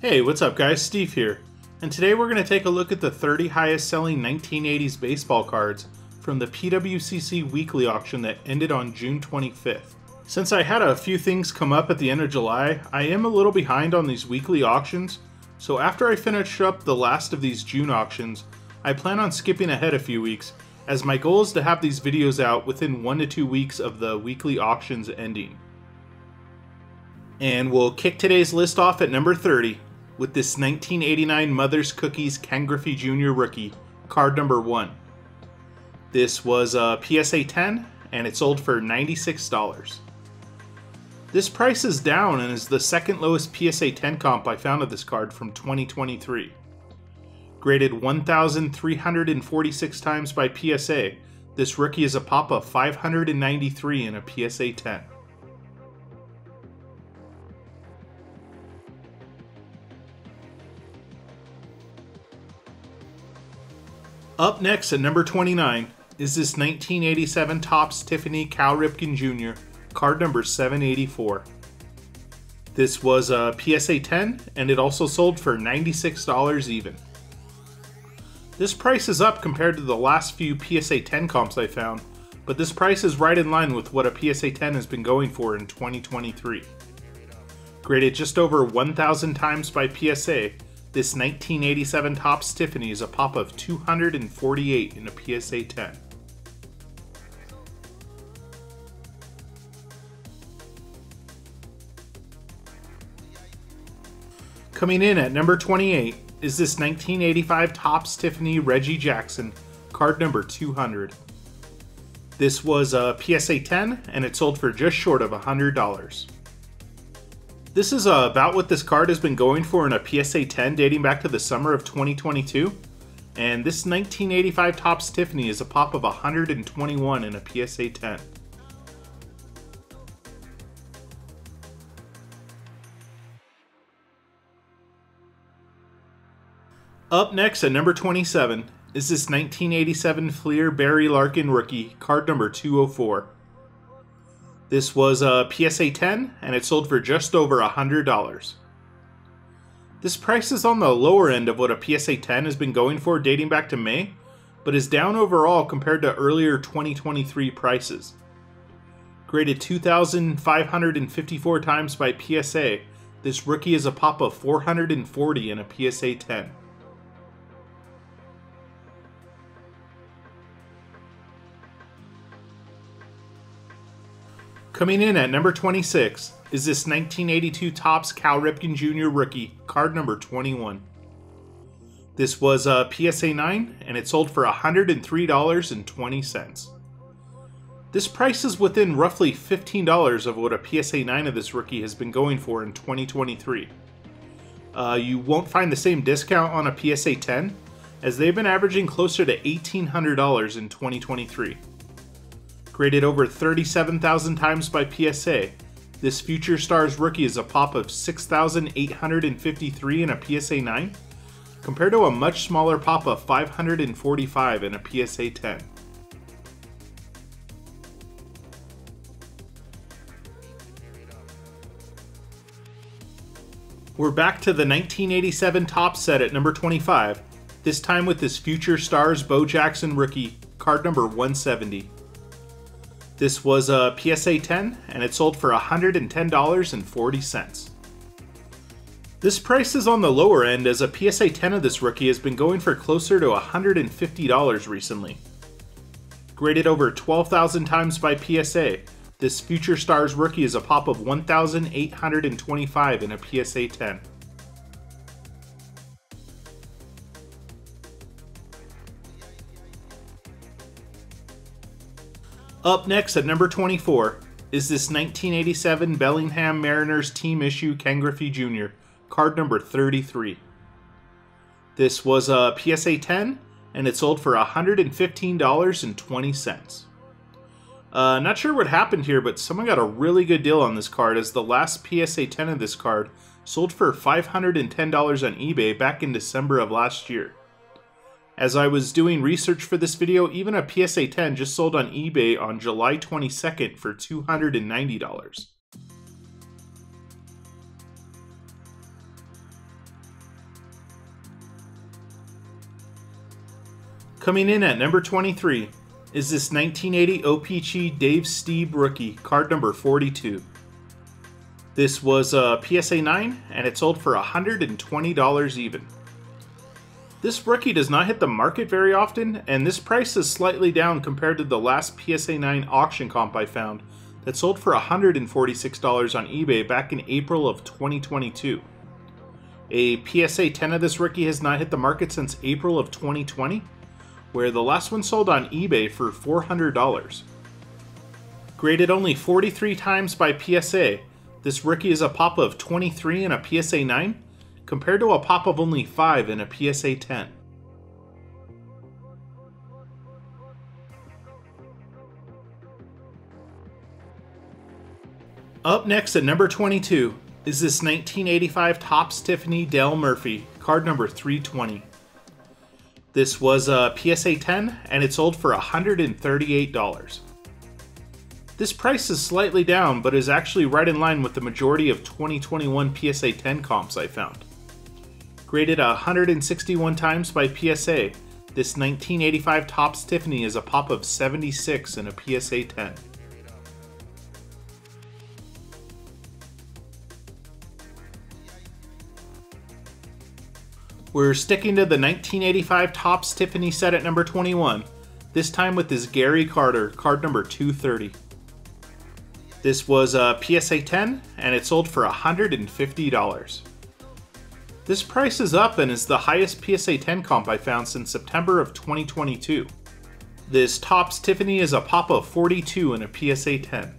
Hey, what's up guys? Steve here. And today we're going to take a look at the 30 highest selling 1980s baseball cards from the pwcc weekly auction that ended on June 25th. Since I had a few things come up at the end of July, I am a little behind on these weekly auctions, so after I finish up the last of these June auctions, I plan on skipping ahead a few weeks, as my goal is to have these videos out within 1 to 2 weeks of the weekly auctions ending. And we'll kick today's list off at number 30 with this 1989 Mother's Cookies Ken Griffey Jr. rookie, card number 1. This was a PSA 10 and it sold for $96. This price is down and is the second lowest PSA 10 comp I found of this card from 2023. Graded 1,346 times by PSA, this rookie is a pop of 593 in a PSA 10. Up next at number 29 is this 1987 Topps Tiffany Cal Ripken Jr. card number 784. This was a PSA 10 and it also sold for $96 even. This price is up compared to the last few PSA 10 comps I found, but this price is right in line with what a PSA 10 has been going for in 2023. Graded just over 1,000 times by PSA, this 1987 Topps Tiffany is a pop of 248 in a PSA 10. Coming in at number 28 is this 1985 Topps Tiffany Reggie Jackson, card number 200. This was a PSA 10 and it sold for just short of $100. This is about what this card has been going for in a PSA 10 dating back to the summer of 2022, and this 1985 Topps Tiffany is a pop of 121 in a PSA 10. Up next at number 27 is this 1987 Fleer Barry Larkin rookie, card number 204. This was a PSA 10 and it sold for just over $100. This price is on the lower end of what a PSA 10 has been going for dating back to May, but is down overall compared to earlier 2023 prices. Graded 2,554 times by PSA, this rookie is a pop of 440 in a PSA 10. Coming in at number 26 is this 1982 Topps Cal Ripken Jr. rookie, card number 21. This was a PSA 9 and it sold for $103.20. This price is within roughly $15 of what a PSA 9 of this rookie has been going for in 2023. You won't find the same discount on a PSA 10, as they've been averaging closer to $1,800 in 2023. Graded over 37,000 times by PSA, this Future Stars rookie is a pop of 6,853 in a PSA 9, compared to a much smaller pop of 545 in a PSA 10. We're back to the 1987 Topps set at number 25, this time with this Future Stars Bo Jackson rookie, card number 170. This was a PSA 10 and it sold for $110.40. This price is on the lower end, as a PSA 10 of this rookie has been going for closer to $150 recently. Graded over 12,000 times by PSA, this Future Stars rookie is a pop of 1,825 in a PSA 10. Up next at number 24 is this 1987 Bellingham Mariners Team Issue Ken Griffey Jr., card number 33. This was a PSA 10 and it sold for $115.20. Not sure what happened here, but someone got a really good deal on this card, as the last PSA 10 of this card sold for $510 on eBay back in December of last year. As I was doing research for this video, even a PSA 10 just sold on eBay on July 22nd for $290. Coming in at number 23 is this 1980 OPC Dave Stieb rookie, card number 42. This was a PSA 9 and it sold for $120 even. This rookie does not hit the market very often, and this price is slightly down compared to the last PSA 9 auction comp I found that sold for $146 on eBay back in April of 2022. A PSA 10 of this rookie has not hit the market since April of 2020, where the last one sold on eBay for $400. Graded only 43 times by PSA, this rookie is a pop of 23 in a PSA 9, compared to a pop of only 5 in a PSA 10. Up next at number 22 is this 1985 Topps Tiffany Dale Murphy, card number 320. This was a PSA 10 and it sold for $138. This price is slightly down, but is actually right in line with the majority of 2021 PSA 10 comps I found. Graded 161 times by PSA, this 1985 Topps Tiffany is a pop of 76 in a PSA 10. We're sticking to the 1985 Topps Tiffany set at number 21, this time with this Gary Carter, card number 230. This was a PSA 10 and it sold for $150. This price is up and is the highest PSA 10 comp I found since September of 2022. This Topps Tiffany is a pop of 42 in a PSA 10.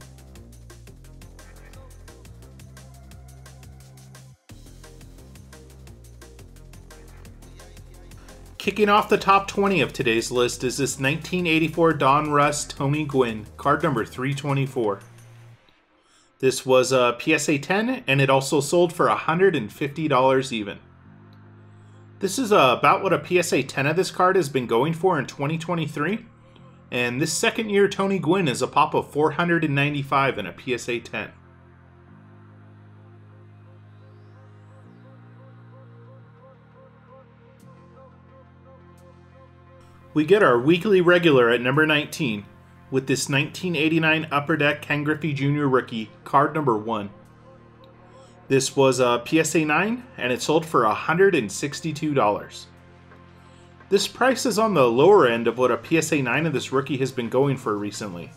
Kicking off the top 20 of today's list is this 1984 Don Russ Tony Gwynn, card number 324. This was a PSA 10 and it also sold for $150 even. This is about what a PSA 10 of this card has been going for in 2023, and this second year Tony Gwynn is a pop of $495 in a PSA 10. We get our weekly regular at number 19 with this 1989 Upper Deck Ken Griffey Jr. rookie, card number 1. This was a PSA 9 and it sold for $162. This price is on the lower end of what a PSA 9 of this rookie has been going for recently.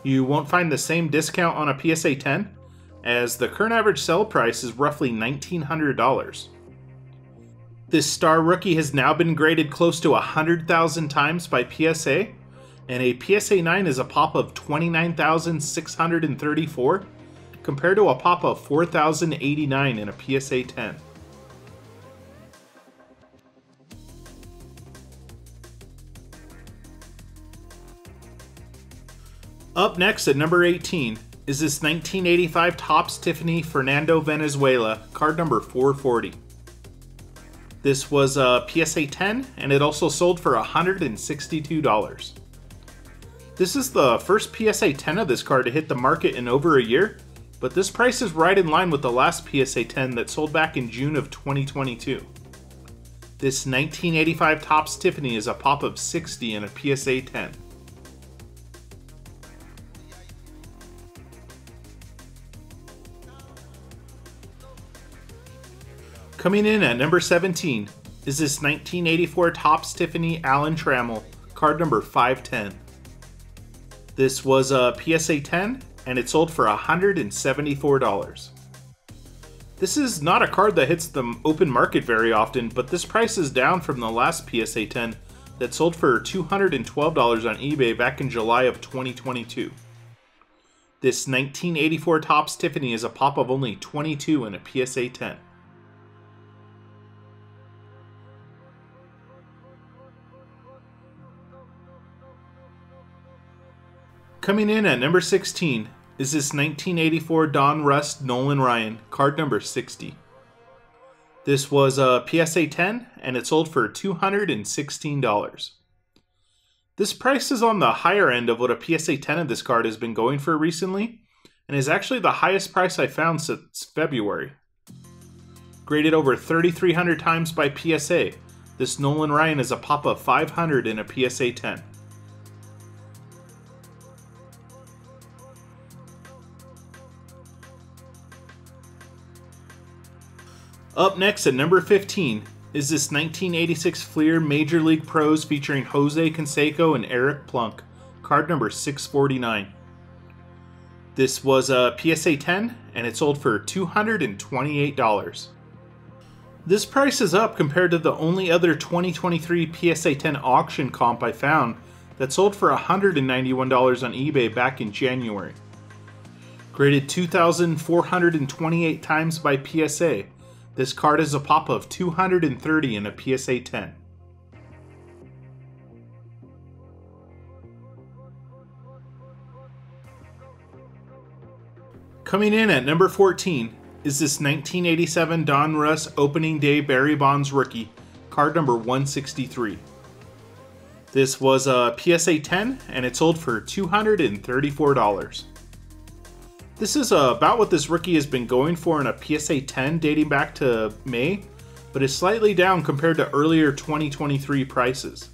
You won't find the same discount on a PSA 10, as the current average sell price is roughly $1,900. This star rookie has now been graded close to 100,000 times by PSA, and a PSA 9 is a pop of 29,634 compared to a pop of 4,089 in a PSA 10. Up next at number 18 is this 1985 Topps Tiffany Fernando Venezuela, card number 440. This was a PSA 10 and it also sold for $162. This is the first PSA 10 of this card to hit the market in over a year, but this price is right in line with the last PSA 10 that sold back in June of 2022. This 1985 Topps Tiffany is a pop of 60 in a PSA 10. Coming in at number 17 is this 1984 Topps Tiffany Alan Trammell, card number 510. This was a PSA 10 and it sold for $174. This is not a card that hits the open market very often, but this price is down from the last PSA 10 that sold for $212 on eBay back in July of 2022. This 1984 Topps Tiffany is a pop of only 22 in a PSA 10. Coming in at number 16 is this 1984 Don Russ Nolan Ryan, card number 60. This was a PSA 10 and it sold for $216. This price is on the higher end of what a PSA 10 of this card has been going for recently, and is actually the highest price I found since February. Graded over 3,300 times by PSA, This Nolan Ryan is a pop of 500 in a PSA 10. Up next at number 15 is this 1986 Fleer Major League Pros featuring Jose Canseco and Eric Plunk, card number 649. This was a PSA 10 and it sold for $228. This price is up compared to the only other 2023 PSA 10 auction comp I found that sold for $191 on eBay back in January. Graded 2,428 times by PSA, this card is a pop of 230 in a PSA 10. Coming in at number 14 is this 1987 Don Russ Opening Day Barry Bonds rookie, card number 163. This was a PSA 10 and it sold for $234. This is about what this rookie has been going for in a PSA 10 dating back to May, but is slightly down compared to earlier 2023 prices.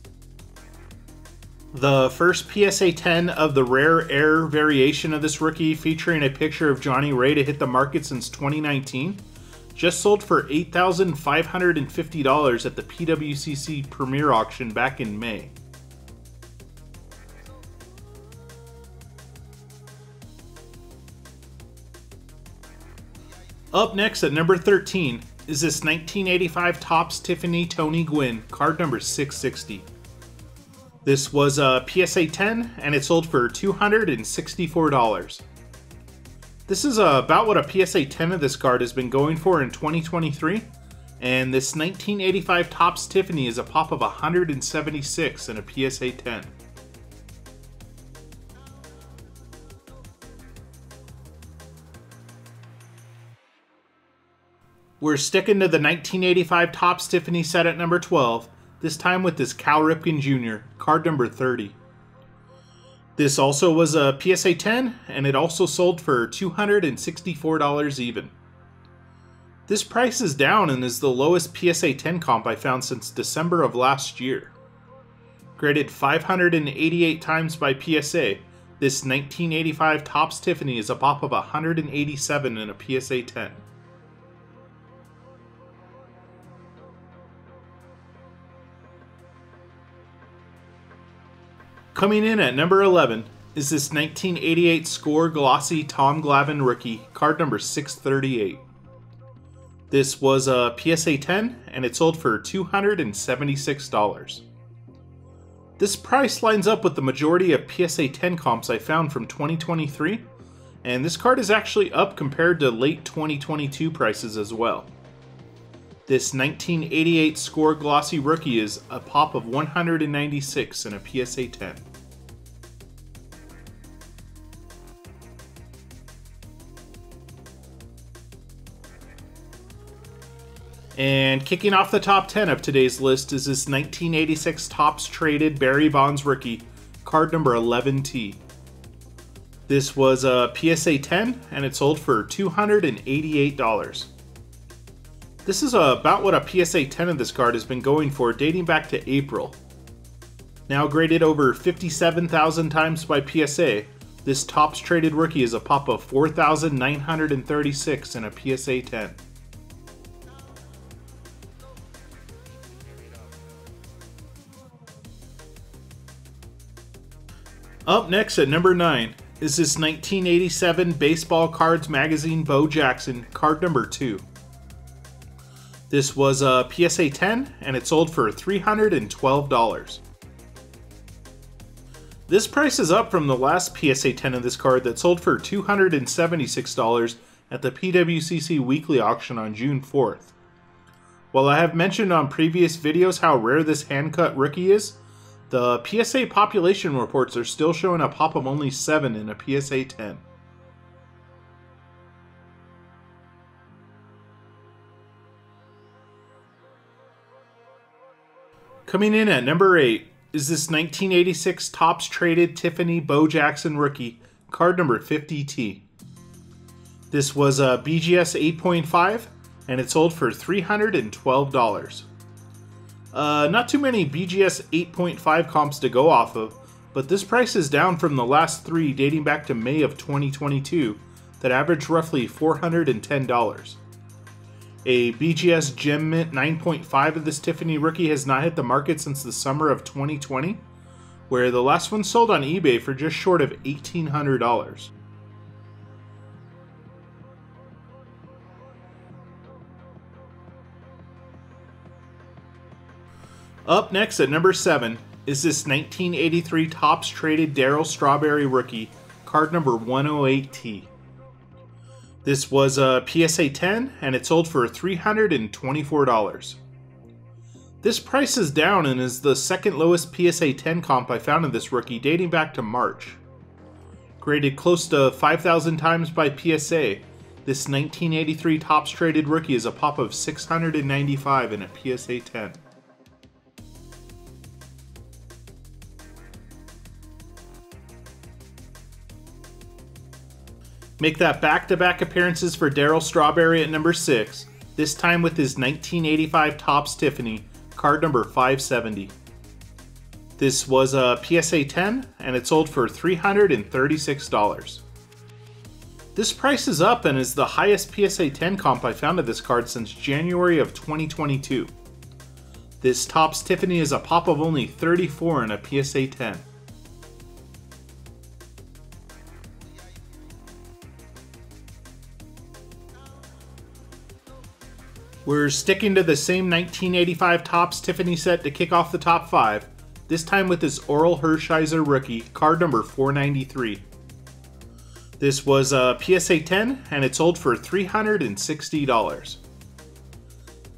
The first PSA 10 of the rare air variation of this rookie, featuring a picture of Johnny Ray to hit the market since 2019, just sold for $8,550 at the pwcc Premier auction back in May. Up next at number 13 is this 1985 Topps Tiffany Tony Gwynn, card number 660. This was a PSA 10 and it sold for $264. This is about what a PSA 10 of this card has been going for in 2023, and this 1985 Topps Tiffany is a pop of 176 in a PSA 10. We're sticking to the 1985 Topps Tiffany set at number 12, this time with this Cal Ripken Jr., card number 30. This also was a PSA 10, and it also sold for $264 even. This price is down and is the lowest PSA 10 comp I found since December of last year. Graded 588 times by PSA, this 1985 Topps Tiffany is a pop of 187 in a PSA 10. Coming in at number 11 is this 1988 Score Glossy Tom Glavine rookie, card number 638. This was a PSA 10 and it sold for $276. This price lines up with the majority of PSA 10 comps I found from 2023, and this card is actually up compared to late 2022 prices as well. This 1988 Score Glossy rookie is a pop of 196 in a PSA 10. And kicking off the top 10 of today's list is this 1986 Topps Traded Barry Bonds rookie, card number 11T. This was a PSA 10 and it sold for $288. This is about what a PSA 10 of this card has been going for dating back to April. Now graded over 57,000 times by PSA, this Topps Traded rookie is a pop of 4,936 in a PSA 10. Up next at number 9 is this 1987 Baseball Cards Magazine Bo Jackson, card number 2. This was a PSA 10 and it sold for $312. This price is up from the last PSA 10 of this card that sold for $276 at the pwcc weekly auction on June 4th. While I have mentioned on previous videos how rare this hand-cut rookie is, the PSA population reports are still showing a pop of only 7 in a PSA 10. Coming in at number 8 is this 1986 Topps Traded Tiffany Bo Jackson rookie, card number 50T. This was a BGS 8.5 and it sold for $312. Not too many BGS 8.5 comps to go off of, but this price is down from the last three dating back to May of 2022 that averaged roughly $410. A BGS Gem Mint 9.5 of this Tiffany rookie has not hit the market since the summer of 2020, where the last one sold on eBay for just short of $1,800. Up next at number 7 is this 1983 Topps Traded Darryl Strawberry rookie, card number 108T. This was a PSA 10 and it sold for $324. This price is down and is the second lowest PSA 10 comp I found in this rookie dating back to March. Graded close to 5,000 times by PSA, this 1983 Topps Traded rookie is a pop of 695 in a PSA 10. Make that back-to-back appearances for Darryl Strawberry at number 6, this time with his 1985 Topps Tiffany, card number 570. This was a PSA 10 and it sold for $336. This price is up and is the highest PSA 10 comp I found of this card since January of 2022. This Topps Tiffany is a pop of only 34 in a PSA 10. We're sticking to the same 1985 Topps Tiffany set to kick off the top 5, this time with this Oral Hershiser rookie, card number 493. This was a PSA 10 and it sold for $360.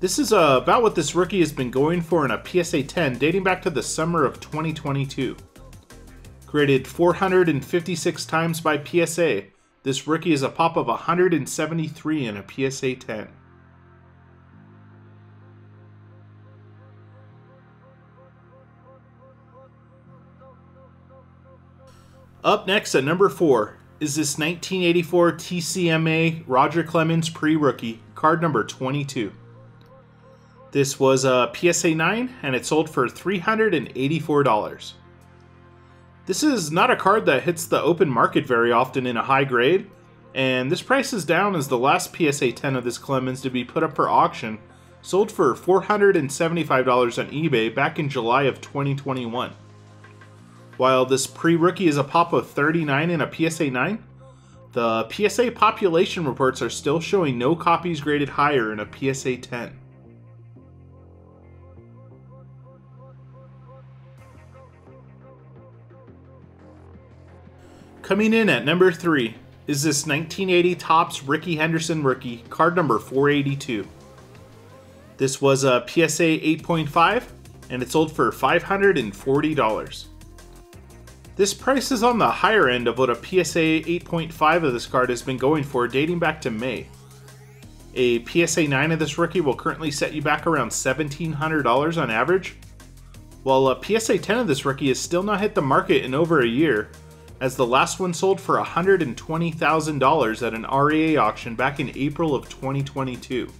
This is about what this rookie has been going for in a PSA 10 dating back to the summer of 2022. Graded 456 times by PSA, this rookie is a pop of 173 in a PSA 10. Up next at number 4 is this 1984 TCMA Roger Clemens pre-rookie, card number 22. This was a PSA 9 and it sold for $384. This is not a card that hits the open market very often in a high grade, and this price is down as the last PSA 10 of this Clemens to be put up for auction sold for $475 on eBay back in July of 2021. While this pre-rookie is a pop of 39 in a PSA 9, the PSA population reports are still showing no copies graded higher in a PSA 10. Coming in at number 3 is this 1980 Topps Rickey Henderson rookie, card number 482. This was a PSA 8.5 and it sold for $540. This price is on the higher end of what a PSA 8.5 of this card has been going for dating back to May. A PSA 9 of this rookie will currently set you back around $1,700 on average, while a PSA 10 of this rookie has still not hit the market in over a year, as the last one sold for $120,000 at an REA auction back in April of 2022.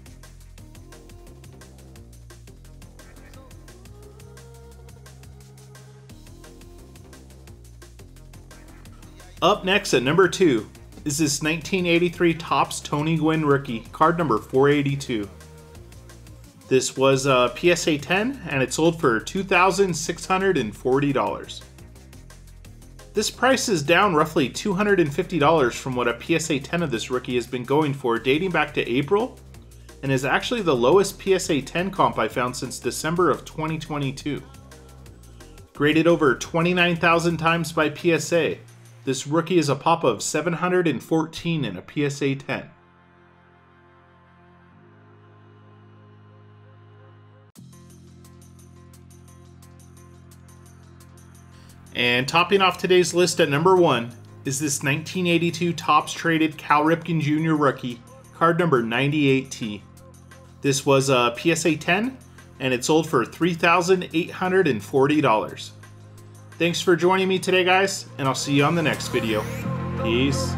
Up next at number 2 is this 1983 Topps Tony Gwynn rookie, card number 482. This was a PSA 10 and it sold for $2,640. This price is down roughly $250 from what a PSA 10 of this rookie has been going for dating back to April, and is actually the lowest PSA 10 comp I found since December of 2022. Graded over 29,000 times by PSA, this rookie is a pop of 714 in a PSA 10. And topping off today's list at number 1 is this 1982 Topps Traded Cal Ripken Jr. rookie, card number 98T. This was a PSA 10 and it sold for $3,840. Thanks for joining me today, guys, and I'll see you on the next video. Peace.